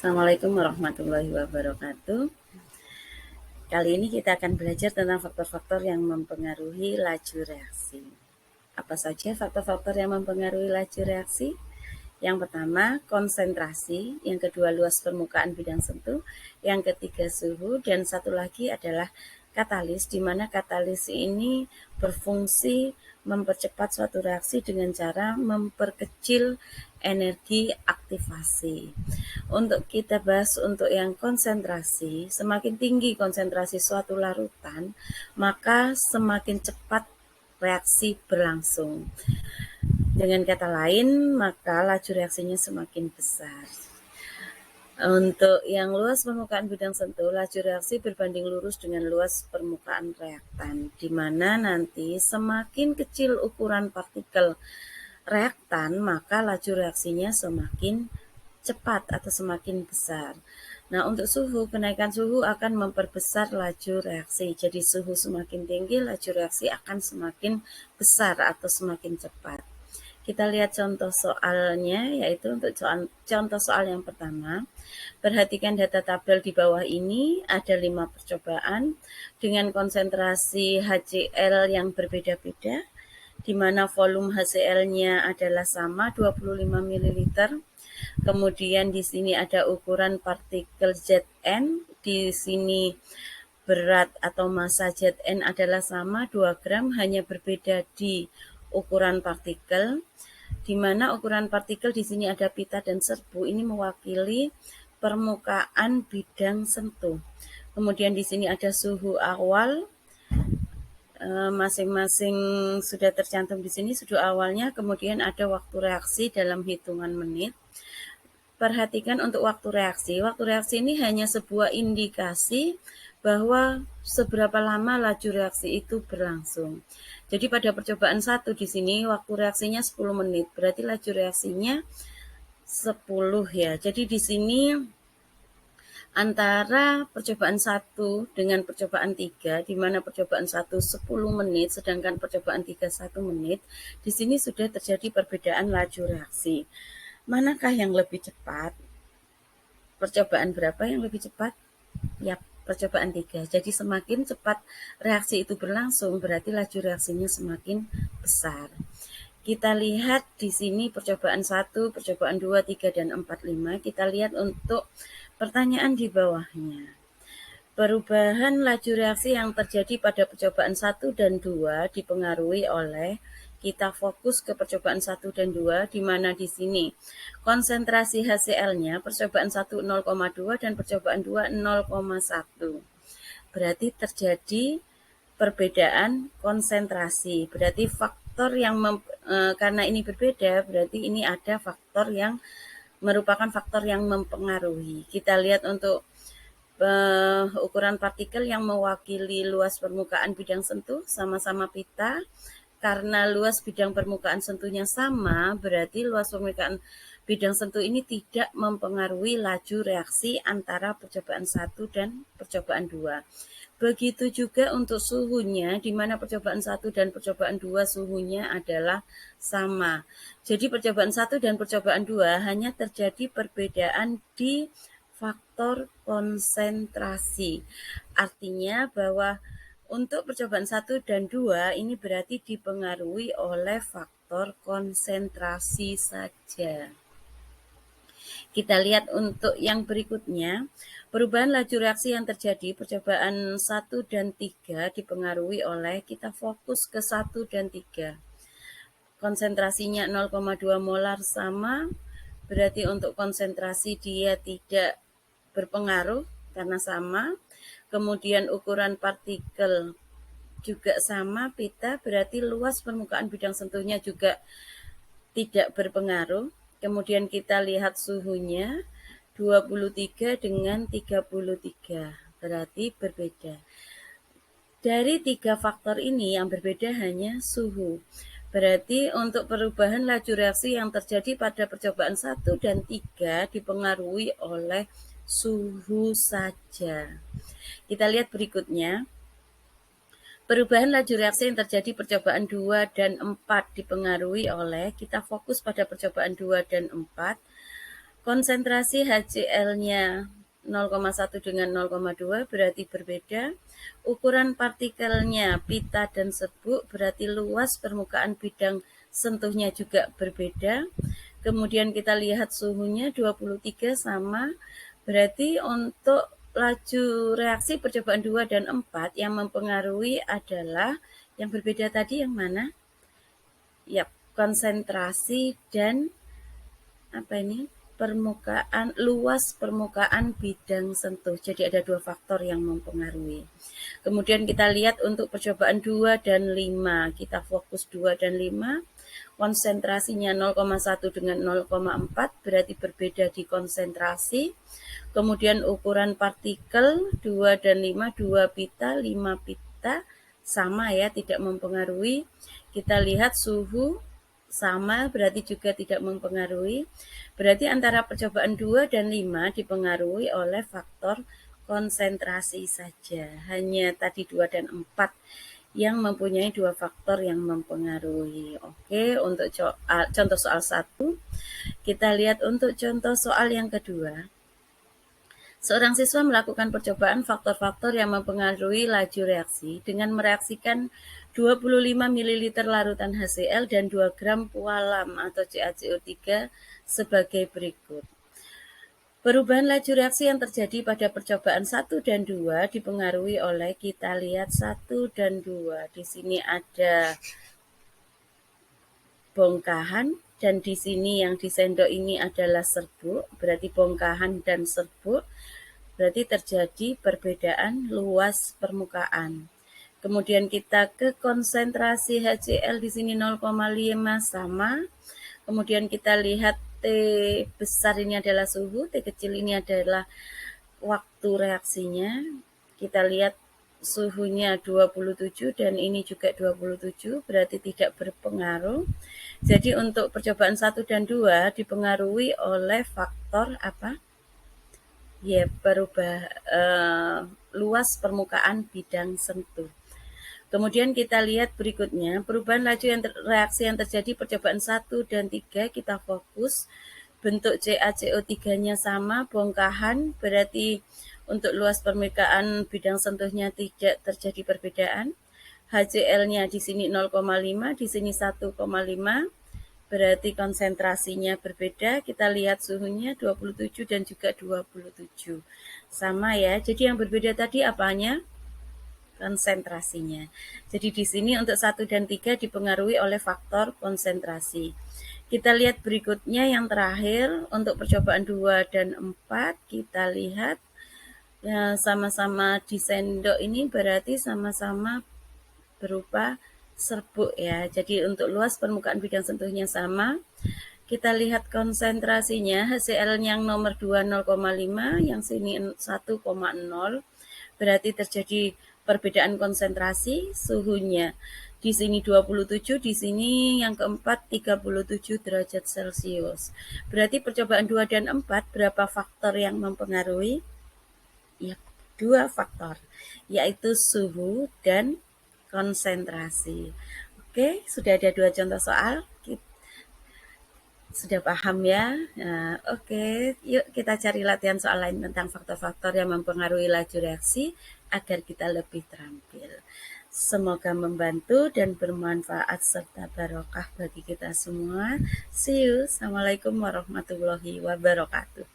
Assalamualaikum warahmatullahi wabarakatuh. Kali ini kita akan belajar tentang faktor-faktor yang mempengaruhi laju reaksi. Apa saja faktor-faktor yang mempengaruhi laju reaksi? Yang pertama, konsentrasi. Yang kedua, luas permukaan bidang sentuh. Yang ketiga, suhu. Dan satu lagi adalah katalis, di mana katalis ini berfungsi mempercepat suatu reaksi dengan cara memperkecil energi aktivasi. Untuk kita bahas untuk yang konsentrasi, semakin tinggi konsentrasi suatu larutan, maka semakin cepat reaksi berlangsung. Dengan kata lain, maka laju reaksinya semakin besar. Untuk yang luas permukaan bidang sentuh, laju reaksi berbanding lurus dengan luas permukaan reaktan, di mana nanti semakin kecil ukuran partikel reaktan, maka laju reaksinya semakin cepat atau semakin besar. Nah, untuk suhu, kenaikan suhu akan memperbesar laju reaksi. Jadi suhu semakin tinggi, laju reaksi akan semakin besar atau semakin cepat. Kita lihat contoh soalnya, yaitu untuk contoh soal yang pertama. Perhatikan data tabel di bawah ini, ada 5 percobaan dengan konsentrasi HCl yang berbeda-beda, di mana volume HCl-nya adalah sama 25 ml. Kemudian di sini ada ukuran partikel Zn, di sini berat atau massa Zn adalah sama 2 gram, hanya berbeda di ukuran partikel, di mana ukuran partikel di sini ada pita dan serbu, ini mewakili permukaan bidang sentuh. Kemudian di sini ada suhu awal, masing-masing sudah tercantum di sini suhu awalnya, kemudian ada waktu reaksi dalam hitungan menit. Perhatikan untuk waktu reaksi. Waktu reaksi ini hanya sebuah indikasi bahwa seberapa lama laju reaksi itu berlangsung. Jadi pada percobaan 1 di sini waktu reaksinya 10 menit, berarti laju reaksinya 10 ya. Jadi di sini antara percobaan 1 dengan percobaan 3, di mana percobaan 1 10 menit, sedangkan percobaan 3 1 menit, di sini sudah terjadi perbedaan laju reaksi. Manakah yang lebih cepat? Percobaan berapa yang lebih cepat? Ya, percobaan 3. Jadi semakin cepat reaksi itu berlangsung, berarti laju reaksinya semakin besar. Kita lihat di sini percobaan 1, percobaan 2, 3, dan 4, 5. Kita lihat untuk pertanyaan di bawahnya. Perubahan laju reaksi yang terjadi pada percobaan 1 dan 2 dipengaruhi oleh, kita fokus ke percobaan 1 dan 2, di mana di sini konsentrasi HCl-nya percobaan 1 0,2 dan percobaan 2 0,1. Berarti terjadi perbedaan konsentrasi. Berarti faktor yang karena ini berbeda, berarti ini ada faktor yang merupakan faktor yang mempengaruhi. Kita lihat untuk ukuran partikel yang mewakili luas permukaan bidang sentuh, sama-sama pita. Karena luas bidang permukaan sentuhnya sama, berarti luas permukaan bidang sentuh ini tidak mempengaruhi laju reaksi antara percobaan 1 dan percobaan 2. Begitu juga untuk suhunya, di mana percobaan 1 dan percobaan 2 suhunya adalah sama. Jadi percobaan 1 dan percobaan 2 hanya terjadi perbedaan di faktor konsentrasi. Artinya bahwa untuk percobaan 1 dan 2 ini berarti dipengaruhi oleh faktor konsentrasi saja. Kita lihat untuk yang berikutnya, perubahan laju reaksi yang terjadi percobaan 1 dan 3 dipengaruhi oleh, kita fokus ke 1 dan 3. Konsentrasinya 0,2 molar sama, berarti untuk konsentrasi dia tidak berpengaruh karena sama. Kemudian ukuran partikel juga sama, pita, berarti luas permukaan bidang sentuhnya juga tidak berpengaruh. Kemudian kita lihat suhunya 23 dengan 33, berarti berbeda. Dari 3 faktor ini yang berbeda hanya suhu. Berarti untuk perubahan laju reaksi yang terjadi pada percobaan 1 dan 3 dipengaruhi oleh suhu saja. Kita lihat berikutnya. Perubahan laju reaksi yang terjadi percobaan 2 dan 4 dipengaruhi oleh, kita fokus pada percobaan 2 dan 4. Konsentrasi HCl-nya 0,1 dengan 0,2 berarti berbeda. Ukuran partikelnya pita dan serbuk berarti luas permukaan bidang sentuhnya juga berbeda. Kemudian kita lihat suhunya 23 sama. Berarti untuk laju reaksi percobaan 2 dan 4 yang mempengaruhi adalah yang berbeda tadi yang mana? Ya, konsentrasi dan apa ini? Luas permukaan bidang sentuh. Jadi ada dua faktor yang mempengaruhi. Kemudian kita lihat untuk percobaan 2 dan 5. Kita fokus 2 dan 5. Konsentrasinya 0,1 dengan 0,4 berarti berbeda di konsentrasi. Kemudian ukuran partikel 2 dan 5, 2 pita, 5 pita sama ya, tidak mempengaruhi. Kita lihat suhu sama berarti juga tidak mempengaruhi. Berarti antara percobaan 2 dan 5 dipengaruhi oleh faktor konsentrasi saja. Hanya tadi 2 dan 4 yang mempunyai dua faktor yang mempengaruhi. Oke, untuk contoh soal 1, kita lihat untuk contoh soal yang kedua. Seorang siswa melakukan percobaan faktor-faktor yang mempengaruhi laju reaksi dengan mereaksikan 25 ml larutan HCl dan 2 gram pualam atau CaCO3 sebagai berikut. Perubahan laju reaksi yang terjadi pada percobaan 1 dan 2 dipengaruhi oleh, kita lihat 1 dan 2. Di sini ada bongkahan dan di sini yang di sendok ini adalah serbuk, berarti bongkahan dan serbuk. Berarti terjadi perbedaan luas permukaan. Kemudian kita ke konsentrasi HCl di sini 0,5 sama. Kemudian kita lihat T besar ini adalah suhu, T kecil ini adalah waktu reaksinya. Kita lihat suhunya 27 dan ini juga 27, berarti tidak berpengaruh. Jadi untuk percobaan 1 dan 2 dipengaruhi oleh faktor apa? Ya, luas permukaan bidang sentuh. Kemudian kita lihat berikutnya, perubahan laju reaksi yang terjadi percobaan 1 dan 3, kita fokus. Bentuk CaCO3-nya sama, bongkahan, berarti untuk luas permukaan bidang sentuhnya tidak terjadi perbedaan. HCl-nya di sini 0,5, di sini 1,5. Berarti konsentrasinya berbeda. Kita lihat suhunya 27 dan juga 27. Sama ya. Jadi yang berbeda tadi apanya? Konsentrasinya. Jadi di sini untuk 1 dan 3 dipengaruhi oleh faktor konsentrasi. Kita lihat berikutnya yang terakhir untuk percobaan 2 dan 4. Kita lihat ya, sama-sama di sendok ini berarti sama-sama berupa serbuk ya. Jadi untuk luas permukaan bidang sentuhnya sama. Kita lihat konsentrasinya, HCl yang nomor 2 0,5, yang sini 1,0. Berarti terjadi perbedaan konsentrasi. Suhunya di sini 27, di sini yang keempat 37 derajat Celcius. Berarti percobaan 2 dan 4 berapa faktor yang mempengaruhi? Ya, 2 faktor, yaitu suhu dan konsentrasi. Oke, sudah ada 2 contoh soal. Sudah paham ya? Nah, oke, yuk kita cari latihan soal lain tentang faktor-faktor yang mempengaruhi laju reaksi agar kita lebih terampil. Semoga membantu dan bermanfaat serta barokah bagi kita semua. See you. Assalamualaikum warahmatullahi wabarakatuh.